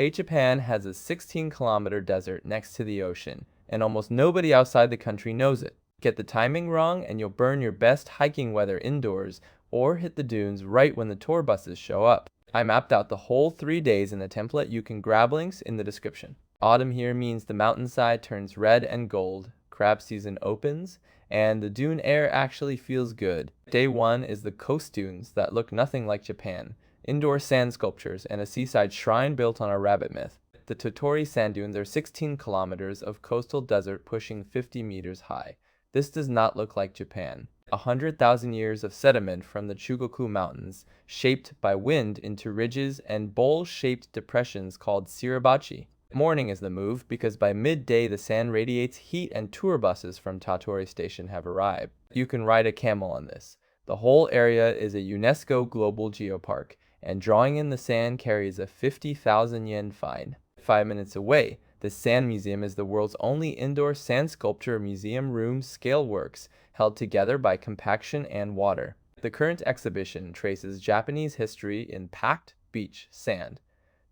Hey, Japan has a 16-kilometer desert next to the ocean, and almost nobody outside the country knows it. Get the timing wrong, and you'll burn your best hiking weather indoors, or hit the dunes right when the tour buses show up. I mapped out the whole 3 days in the template. You can grab links in the description. Autumn here means the mountainside turns red and gold, crab season opens, and the dune air actually feels good. Day 1 is the coast dunes that look nothing like Japan. Indoor sand sculptures and a seaside shrine built on a rabbit myth. The Tottori sand dunes are 16 kilometers of coastal desert pushing 50 meters high. This does not look like Japan. 100,000 years of sediment from the Chugoku Mountains, shaped by wind into ridges and bowl-shaped depressions called suribachi. Morning is the move because by midday the sand radiates heat and tour buses from Tottori Station have arrived. You can ride a camel on this. The whole area is a UNESCO Global Geopark, and drawing in the sand carries a 50,000 yen fine. 5 minutes away, the Sand Museum is the world's only indoor sand sculpture museum room scale works held together by compaction and water. The current exhibition traces Japanese history in packed beach sand.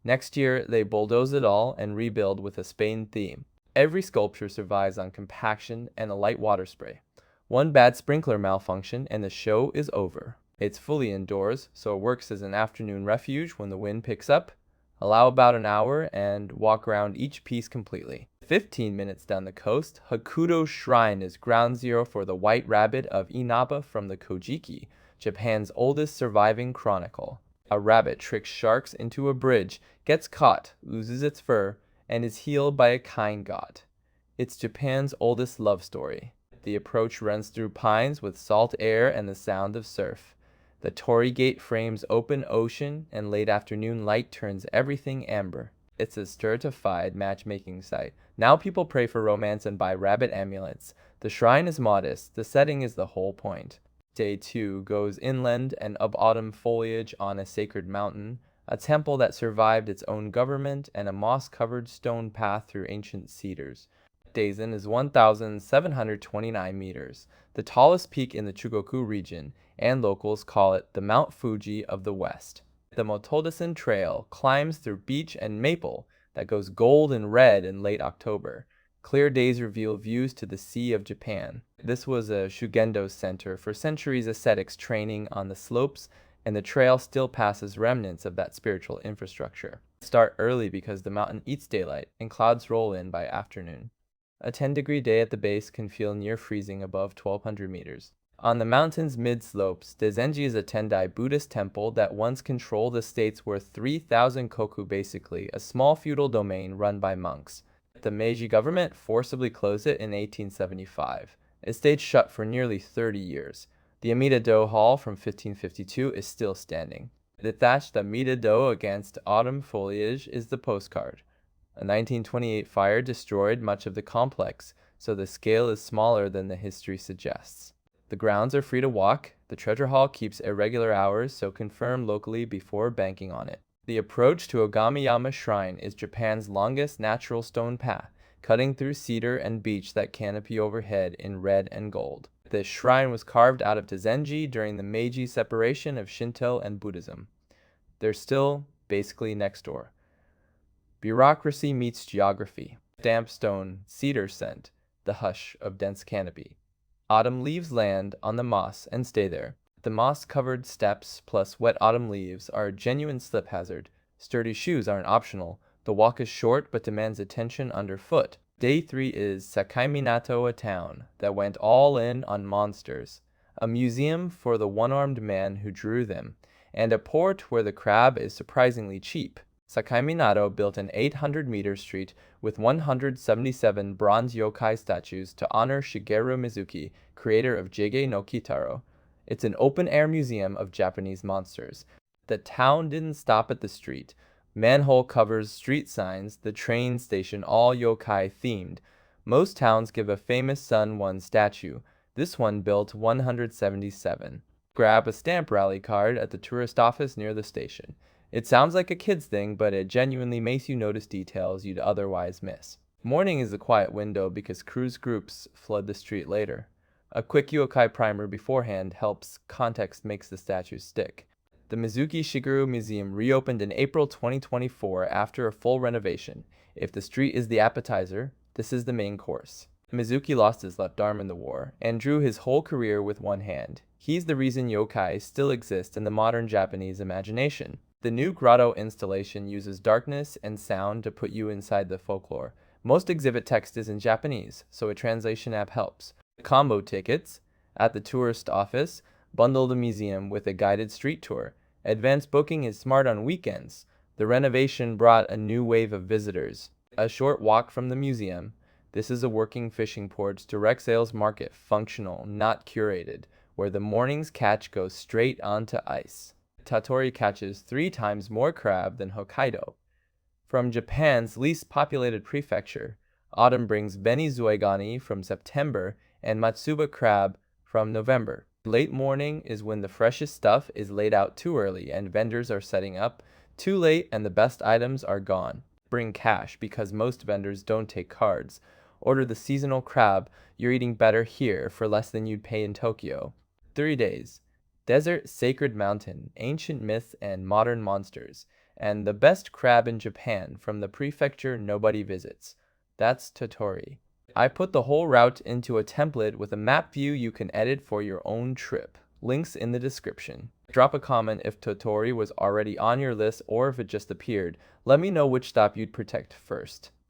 Next year, they bulldoze it all and rebuild with a Spain theme. Every sculpture survives on compaction and a light water spray. One bad sprinkler malfunction and the show is over. It's fully indoors, so it works as an afternoon refuge when the wind picks up. Allow about an hour and walk around each piece completely. 15 minutes down the coast, Hakuto Shrine is ground zero for the White Rabbit of Inaba from the Kojiki, Japan's oldest surviving chronicle. A rabbit tricks sharks into a bridge, gets caught, loses its fur, and is healed by a kind god. It's Japan's oldest love story. The approach runs through pines with salt air and the sound of surf. The torii gate frames open ocean, and late afternoon light turns everything amber. It's a certified matchmaking site. Now people pray for romance and buy rabbit amulets. The shrine is modest. The setting is the whole point. Day 2 goes inland and up autumn foliage on a sacred mountain, a temple that survived its own government, and a moss-covered stone path through ancient cedars. Daisen is 1,729 meters, the tallest peak in the Chugoku region, and locals call it the Mount Fuji of the West. The Motodasen Trail climbs through beech and maple that goes gold and red in late October. Clear days reveal views to the Sea of Japan. This was a Shugendo center for centuries ascetics training on the slopes, and the trail still passes remnants of that spiritual infrastructure. Start early because the mountain eats daylight, and clouds roll in by afternoon. A 10-degree day at the base can feel near freezing above 1,200 meters. On the mountain's mid-slopes, Daisenji is a Tendai Buddhist temple that once controlled estates worth 3,000 koku, basically a small feudal domain run by monks. The Meiji government forcibly closed it in 1875. It stayed shut for nearly 30 years. The Amida-do Hall from 1552 is still standing. The thatched Amida-do against autumn foliage is the postcard. A 1928 fire destroyed much of the complex, so the scale is smaller than the history suggests. The grounds are free to walk. The treasure hall keeps irregular hours, so confirm locally before banking on it. The approach to Ogamiyama Shrine is Japan's longest natural stone path, cutting through cedar and beech that canopy overhead in red and gold. This shrine was carved out of Daisenji during the Meiji separation of Shinto and Buddhism. They're still basically next door. Bureaucracy meets geography. Damp stone, cedar scent, the hush of dense canopy. Autumn leaves land on the moss and stay there. The moss-covered steps plus wet autumn leaves are a genuine slip hazard. Sturdy shoes aren't optional. The walk is short but demands attention underfoot. Day 3 is Sakaiminato, a town that went all in on monsters, a museum for the one-armed man who drew them, and a port where the crab is surprisingly cheap. Sakaiminato built an 800-meter street with 177 bronze yokai statues to honor Shigeru Mizuki, creator of Jage no Kitaro. It's an open-air museum of Japanese monsters. The town didn't stop at the street. Manhole covers, street signs, the train station, all yokai themed. Most towns give a famous son one statue. This one built 177. Grab a stamp rally card at the tourist office near the station. It sounds like a kid's thing, but it genuinely makes you notice details you'd otherwise miss. Morning is a quiet window because cruise groups flood the street later. A quick yokai primer beforehand helps. Context makes the statues stick. The Mizuki Shigeru Museum reopened in April 2024 after a full renovation. If the street is the appetizer, this is the main course. Mizuki lost his left arm in the war and drew his whole career with one hand. He's the reason yokai still exist in the modern Japanese imagination. The new grotto installation uses darkness and sound to put you inside the folklore. Most exhibit text is in Japanese, so a translation app helps. Combo tickets at the tourist office bundle the museum with a guided street tour. Advanced booking is smart on weekends. The renovation brought a new wave of visitors. A short walk from the museum. This is a working fishing port's direct sales market, functional, not curated, where the morning's catch goes straight onto ice. Tottori catches 3 times more crab than Hokkaido. From Japan's least populated prefecture, autumn brings benizuegani from September and matsuba crab from November. Late morning is when the freshest stuff is laid out too early and vendors are setting up. Too late and the best items are gone. Bring cash because most vendors don't take cards. Order the seasonal crab. You're eating better here for less than you'd pay in Tokyo. 3 days. Desert, sacred mountain, ancient myths and modern monsters. And the best crab in Japan from the prefecture nobody visits. That's Tottori. I put the whole route into a template with a map view you can edit for your own trip. Links in the description. Drop a comment if Tottori was already on your list or if it just appeared. Let me know which stop you'd protect first.